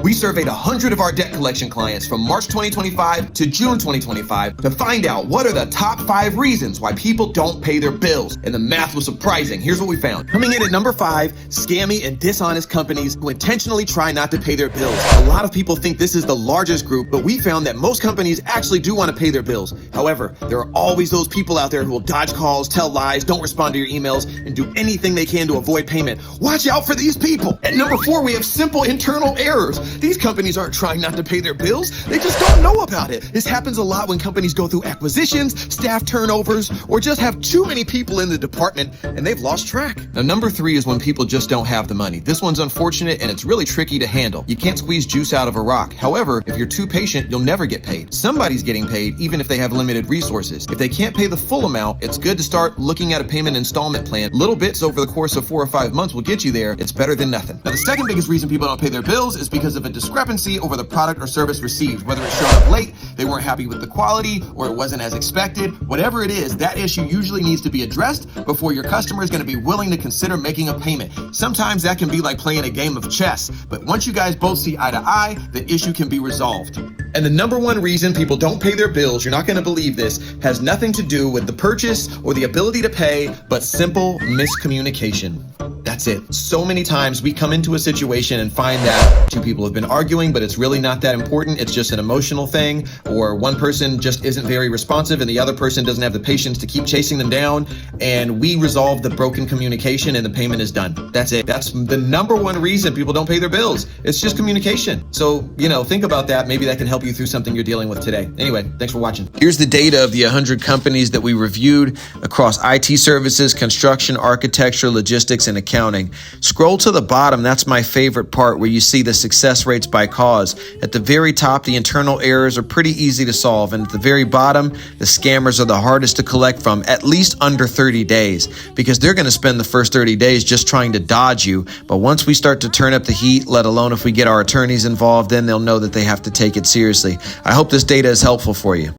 We surveyed 100 of our debt collection clients from March 2025 to June 2025 to find out what are the top 5 reasons why people don't pay their bills. And the math was surprising. Here's what we found. Coming in at number 5, scammy and dishonest companies who intentionally try not to pay their bills. A lot of people think this is the largest group, but we found that most companies actually do want to pay their bills. However, there are always those people out there who will dodge calls, tell lies, don't respond to your emails, and do anything they can to avoid payment. Watch out for these people. At number 4, we have simple internal errors. These companies aren't trying not to pay their bills. They just don't know about it. This happens a lot when companies go through acquisitions, staff turnovers, or just have too many people in the department and they've lost track. Now, number 3 is when people just don't have the money. This one's unfortunate and it's really tricky to handle. You can't squeeze juice out of a rock. However, if you're too patient, you'll never get paid. Somebody's getting paid even if they have limited resources. If they can't pay the full amount, it's good to start looking at a payment installment plan. Little bits over the course of 4 or 5 months will get you there. It's better than nothing. Now, the second biggest reason people don't pay their bills is because of a discrepancy over the product or service received. Whether it showed up late, they weren't happy with the quality, or it wasn't as expected. Whatever it is, that issue usually needs to be addressed before your customer is going to be willing to consider making a payment. Sometimes that can be like playing a game of chess, but once you guys both see eye to eye, the issue can be resolved. And the number 1 reason people don't pay their bills, you're not going to believe this, has nothing to do with the purchase or the ability to pay, but simple miscommunication. That's it. So many times we come into a situation and find that 2 people have been arguing, but it's really not that important. It's just an emotional thing, or one person just isn't very responsive and the other person doesn't have the patience to keep chasing them down. And we resolve the broken communication and the payment is done. That's it. That's the number 1 reason people don't pay their bills. It's just communication. So, think about that. Maybe that can help you through something you're dealing with today. Anyway, thanks for watching. Here's the data of the 100 companies that we reviewed across IT services, construction, architecture, logistics, and accounting. Scroll to the bottom. That's my favorite part, where you see the success rates by cause. At the very top, the internal errors are pretty easy to solve. And at the very bottom, the scammers are the hardest to collect from, at least under 30 days, because they're going to spend the first 30 days just trying to dodge you. But once we start to turn up the heat, let alone if we get our attorneys involved, then they'll know that they have to take it seriously. I hope this data is helpful for you.